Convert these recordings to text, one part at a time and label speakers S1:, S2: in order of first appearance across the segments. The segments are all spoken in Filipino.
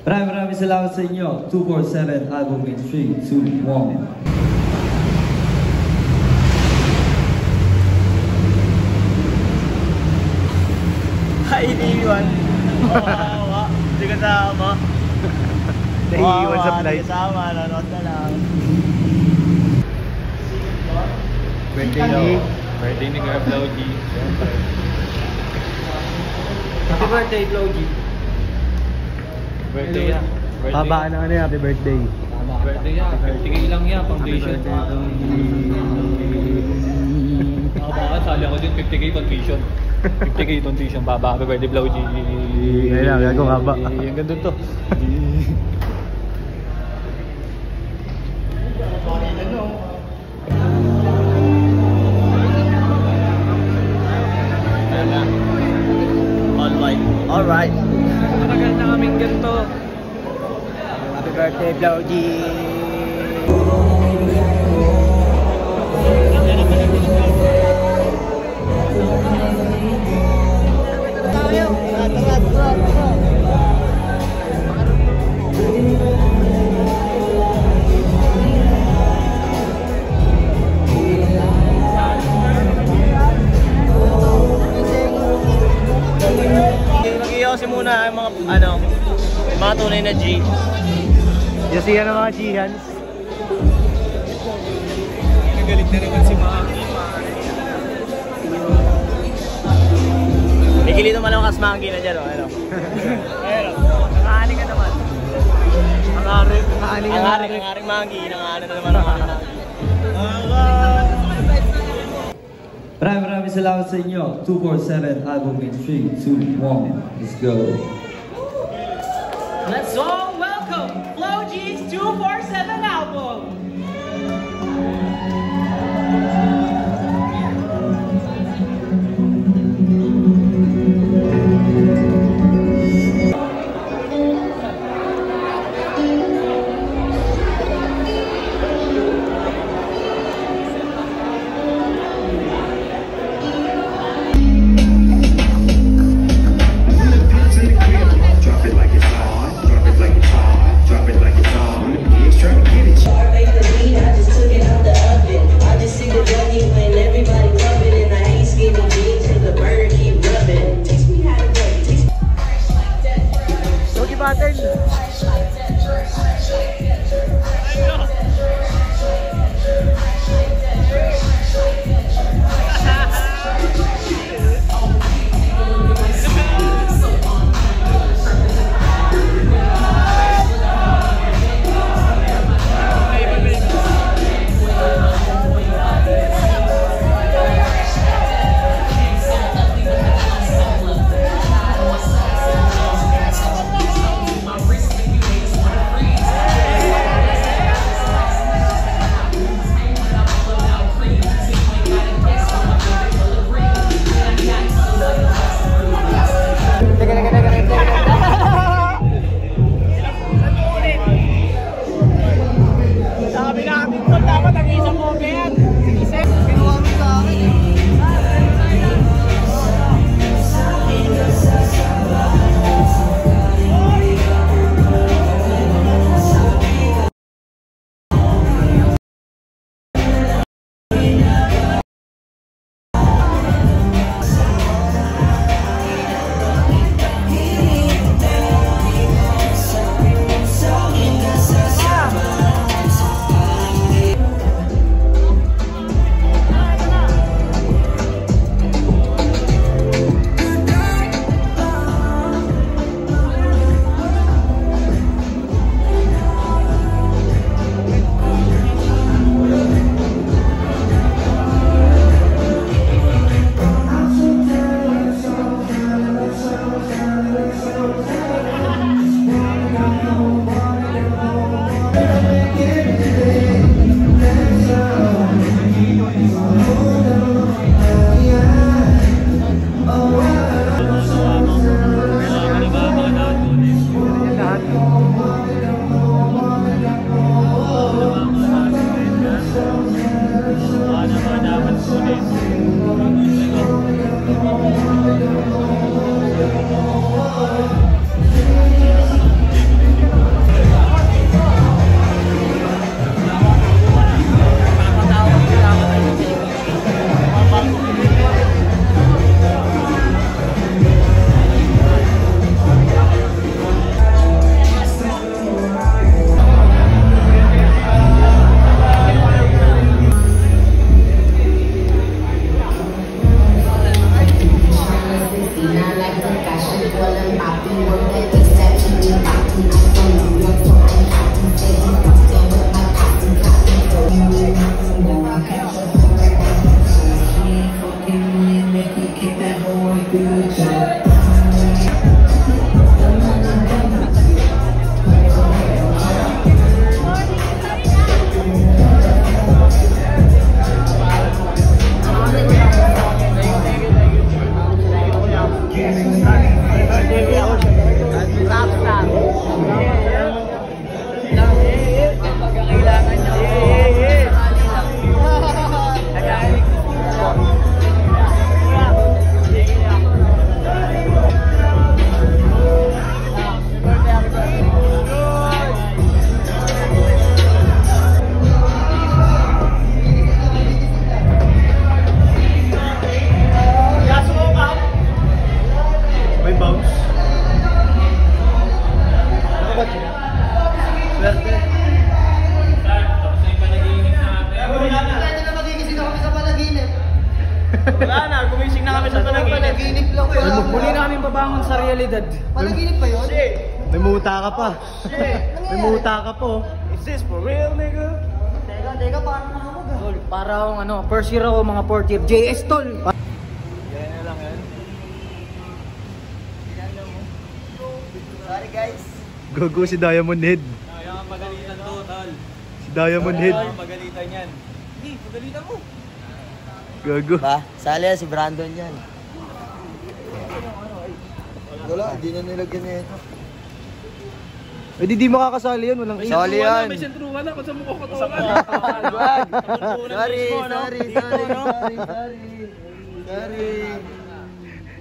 S1: Maraming salamat sa inyo. 247 album in 3, 2, 1.
S2: Hi, iniiwan. Oo, hindi kasama.
S3: Naiiwan sa flight.
S2: Hindi kasama, nanonood na lang.
S3: Birthday ni Kuya Flowgy.
S2: Happy birthday, Flowgy.
S3: Birthday yan.
S4: Habaan na ano, happy birthday.
S3: Birthday yan. 50k lang yan, foundation. Baka sali ako din, 50k foundation. 50k foundation, baba. Happy birthday, Flowgy.
S4: Ngayon lang, gago haba.
S3: Ang ganda to.
S2: All white. All right.
S3: Matagal na kaming ganito.
S2: Happy birthday, Flowgy. Mag-iossi muna yung mga tunay na G.
S4: Yasihan ng mga G-hands.
S3: Nagalit na naman si Maki.
S2: Nagilito malakas Maki na dyan, ano?
S4: Nakaaling ka naman.
S2: Ang haring Maki, nangaano na naman ang haring Maki.
S1: Maraming salamat sa inyo. 247 album in 3, 2, 1. Let's go.
S5: Let's all welcome Flowgy's 247 album.
S2: Pagkakailangan niya.
S4: May bounce. Swerte.
S2: Wala na, gumising na kami sa panaginip.
S6: Panaginip lang wala.
S2: Muli na kami babangon sa realidad.
S6: Panaginip pa yun?
S4: May muta ka pa. May muta ka po.
S2: Is this for real, nigga?
S6: Teka, parang nahamog ah.
S2: Tol, para akong ano, first year ako, mga fourth year. JS, tol!
S6: Sorry guys.
S4: Gogo si Diamond Head.
S3: Kaya nga pagalitan to, tal.
S4: Si Diamond Head.
S3: Pagalitan yan. Hindi, pagalitan mo.
S4: Gogo.
S6: Ba? Sali si Brandon yan. Wala, hindi na nilagyan niya ito.
S4: Eh di makakasali yan, walang
S6: Sali yan.
S3: May sentruhan na kung sa mukha ko to.
S6: Sorry.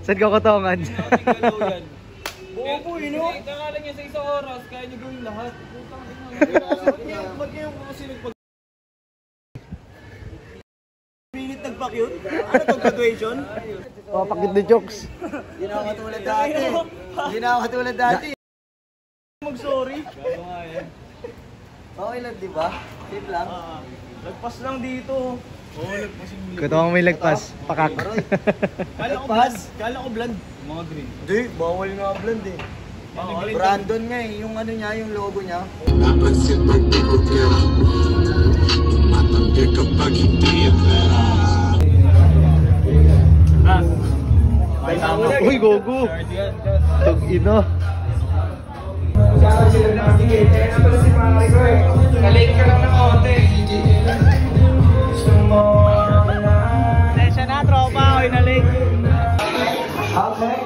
S4: Saan ka kotongan?
S3: Buo po, ino. Kakala niya sa isang oras, kaya niyo gawin lahat. Ba't niyo kasi nagpag...
S2: Minute nag-pack yun? Ano to, graduation?
S4: Papakit ni Chokes.
S6: Hindi na ako katulad dati. Hindi na ako katulad dati.
S2: Mag-sorry.
S6: Okay lang, di ba? Safe lang.
S2: Lagpas lang dito.
S4: Kotongan may lagpas. Pakak.
S2: Kala ko bland. Mga green.
S6: Hindi, bawal nga blend eh. Brandon nga eh, yung ano niya, yung logo niya.
S7: Napansin pag di ko kaya matanggi kapag hindi ang pera.
S4: Uy, Gogo. Tug ino.
S2: Nalate ka lang ng konti. Session na, tropa. Ako'y nalate.
S6: Okay.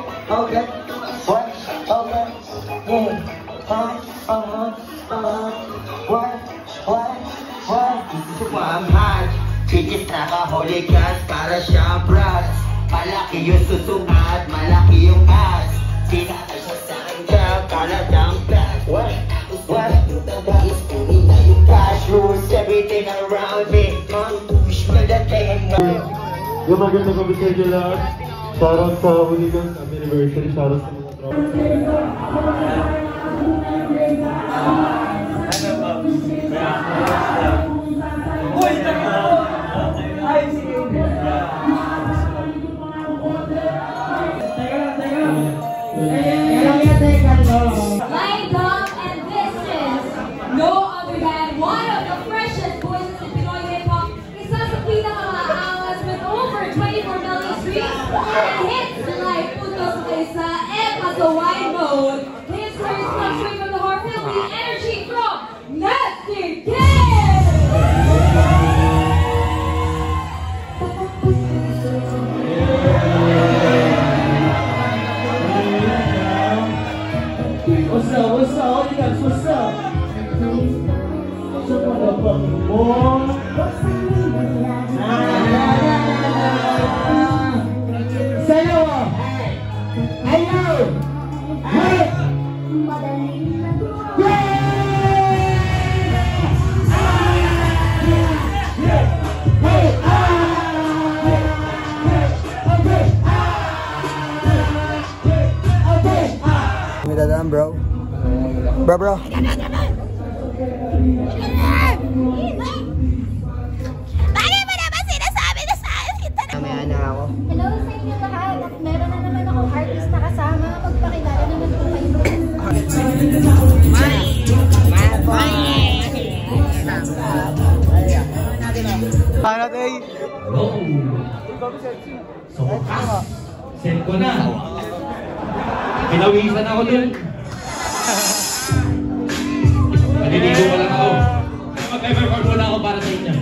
S6: What? Okay. What? I'm hot. Chichis na kahuli gas para siya brats. Malaki yung susungat, malaki yung ass. Sinakay siya sa akin ka, kalat ang gas. What? Is pulling na yung cash rules, everything around me. Push me the thing.
S8: Yung magandang gabi sa inyo lahat. Shoutout sa Hooligans anniversary. Shoutout sa mga tropa.
S9: Lined up, and this is no other than one of the freshest voices in Pinoy hip-hop. Isa sa pinaka-aangas with over 24 million streams and hits like Putos Kaisa and Pasaway Mode. His words come straight from the heart, filled with energy from Nasty Kid!
S8: What's up? Hooligans, what's up? Sa motherfucking boy. Sayo! Ayaw! Hey!
S6: May dadaan, bro. Bro.
S9: Bakit mo naman sinasabi na sa akin kita na?
S6: Mamaya na ako.
S9: Hello sa inyo lahat. At meron na naman akong artist na kasama. Magpakilala naman po kayo.
S4: Paano tayo?
S8: So, set ko na. Pinawisan ako dun. Maliligo pa lang ako. Mag-record muna ako para sa inyo.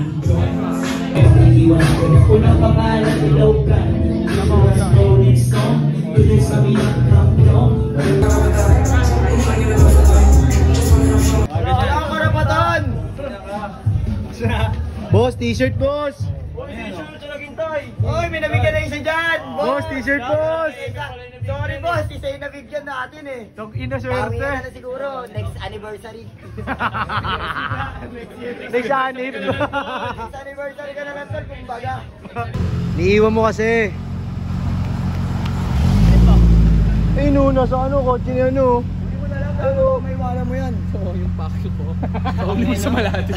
S8: Unang pangalan, ilaw ka. Rolling Stone, tuloy sa minang kampiyon.
S4: t-shirt, boss!
S6: Oy, may nabigyan na isa dyan!
S4: Boss, t-shirt, boss!
S6: Sorry boss, isa yung nabigyan natin eh.
S4: Tong ina,
S6: Bawi
S4: swerte!
S6: na siguro, next anniversary.
S4: Next anip!
S6: Next anniversary ka na lang tol, kumbaga.
S4: Niiwan mo kasi. Eh, no, nasa ano, kotse niya, no?
S6: Hindi mo na lang, ano, may wala mo yan.
S3: Yung package ko. Hindi sa malati.